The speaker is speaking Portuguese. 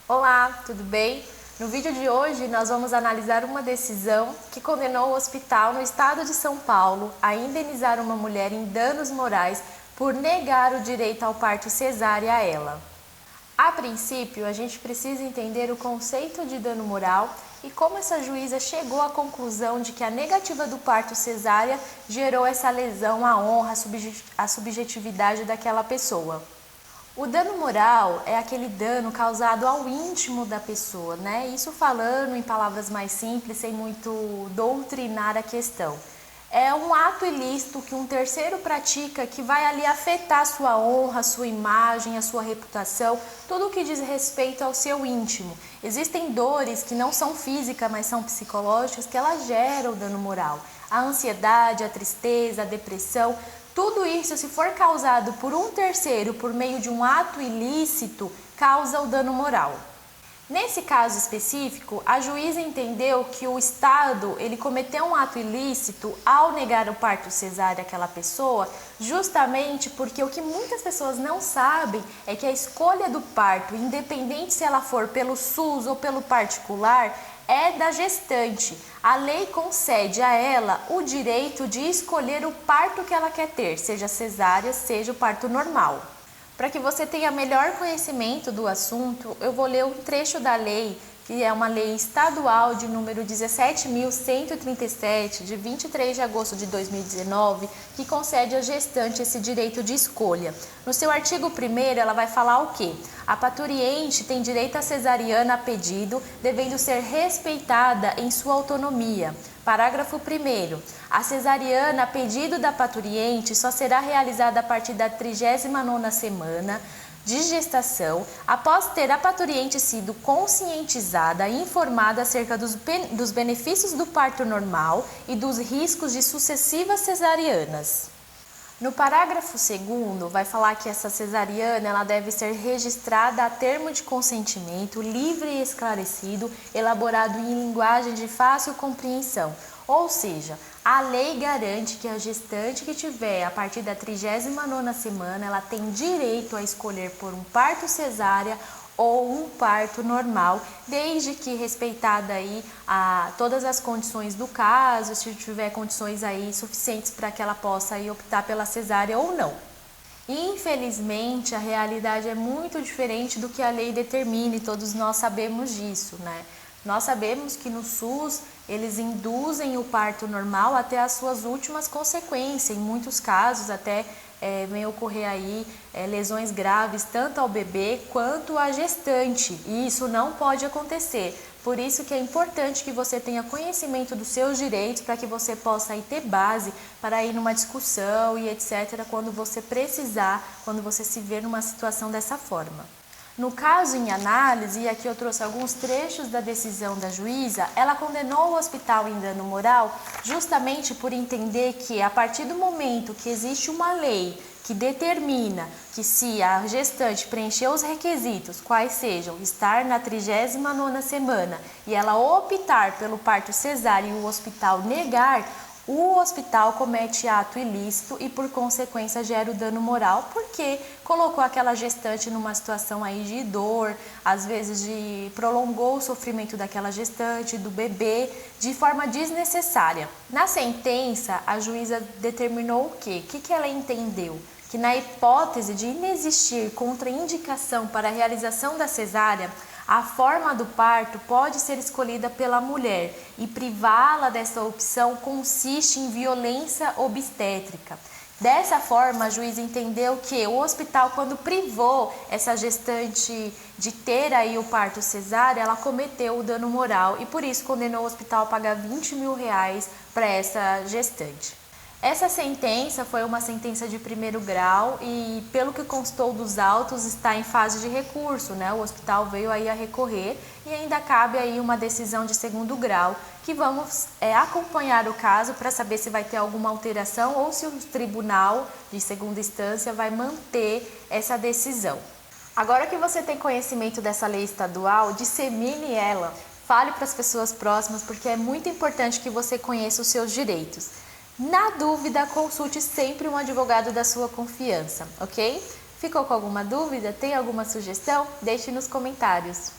Olá, tudo bem? No vídeo de hoje nós vamos analisar uma decisão que condenou o hospital no estado de São Paulo a indenizar uma mulher em danos morais por negar o direito ao parto cesáreo a ela. A princípio, a gente precisa entender o conceito de dano moral e como essa juíza chegou à conclusão de que a negativa do parto cesárea gerou essa lesão à honra, à subjetividade daquela pessoa. O dano moral é aquele dano causado ao íntimo da pessoa, né? Isso falando em palavras mais simples, sem muito doutrinar a questão. É um ato ilícito que um terceiro pratica que vai ali afetar a sua honra, a sua imagem, a sua reputação, tudo o que diz respeito ao seu íntimo. Existem dores que não são físicas, mas são psicológicas, que elas geram dano moral. A ansiedade, a tristeza, a depressão, tudo isso, se for causado por um terceiro por meio de um ato ilícito, causa o dano moral. Nesse caso específico, a juíza entendeu que o Estado ele cometeu um ato ilícito ao negar o parto cesáreo àquela pessoa, justamente porque o que muitas pessoas não sabem é que a escolha do parto, independente se ela for pelo SUS ou pelo particular, é da gestante. A lei concede a ela o direito de escolher o parto que ela quer ter, seja cesárea, seja o parto normal. Para que você tenha melhor conhecimento do assunto, eu vou ler um trecho da lei, que é uma lei estadual de número 17.137, de 23 de agosto de 2019, que concede à gestante esse direito de escolha. No seu artigo 1º, ela vai falar o quê? A parturiente tem direito à cesariana a pedido, devendo ser respeitada em sua autonomia. Parágrafo 1º. A cesariana a pedido da parturiente só será realizada a partir da 39ª semana de gestação, após ter a parturiente sido conscientizada e informada acerca dos benefícios do parto normal e dos riscos de sucessivas cesarianas. No parágrafo 2º, vai falar que essa cesariana ela deve ser registrada a termo de consentimento livre e esclarecido, elaborado em linguagem de fácil compreensão. Ou seja, a lei garante que a gestante que tiver a partir da 39ª semana, ela tem direito a escolher por um parto cesárea ou um parto normal, desde que respeitada aí todas as condições do caso, se tiver condições aí suficientes para que ela possa aí optar pela cesárea ou não. Infelizmente, a realidade é muito diferente do que a lei determina e todos nós sabemos disso, né? Nós sabemos que no SUS eles induzem o parto normal até as suas últimas consequências, em muitos casos até vem ocorrer aí lesões graves tanto ao bebê quanto à gestante, e isso não pode acontecer. Por isso que é importante que você tenha conhecimento dos seus direitos para que você possa aí ter base para ir numa discussão e etc. quando você precisar, quando você se ver numa situação dessa forma. No caso em análise, e aqui eu trouxe alguns trechos da decisão da juíza, ela condenou o hospital em dano moral justamente por entender que a partir do momento que existe uma lei que determina que se a gestante preencher os requisitos, quais sejam estar na 39ª semana e ela optar pelo parto cesáreo e o hospital negar, o hospital comete ato ilícito e por consequência gera o dano moral porque colocou aquela gestante numa situação aí de dor, às vezes prolongou o sofrimento daquela gestante, do bebê, de forma desnecessária. Na sentença, a juíza determinou o quê? O que ela entendeu? Que na hipótese de inexistir contraindicação para a realização da cesárea, a forma do parto pode ser escolhida pela mulher e privá-la dessa opção consiste em violência obstétrica. Dessa forma, a juíza entendeu que o hospital, quando privou essa gestante de ter aí o parto cesáreo, ela cometeu o dano moral e por isso condenou o hospital a pagar R$20.000 para essa gestante. Essa sentença foi uma sentença de 1º grau e, pelo que constou dos autos, está em fase de recurso, né? O hospital veio aí a recorrer e ainda cabe aí uma decisão de 2º grau, que vamos acompanhar o caso para saber se vai ter alguma alteração ou se o tribunal de 2ª instância vai manter essa decisão. Agora que você tem conhecimento dessa lei estadual, dissemine ela, fale para as pessoas próximas, porque é muito importante que você conheça os seus direitos. Na dúvida, consulte sempre um advogado da sua confiança, ok? Ficou com alguma dúvida? Tem alguma sugestão? Deixe nos comentários.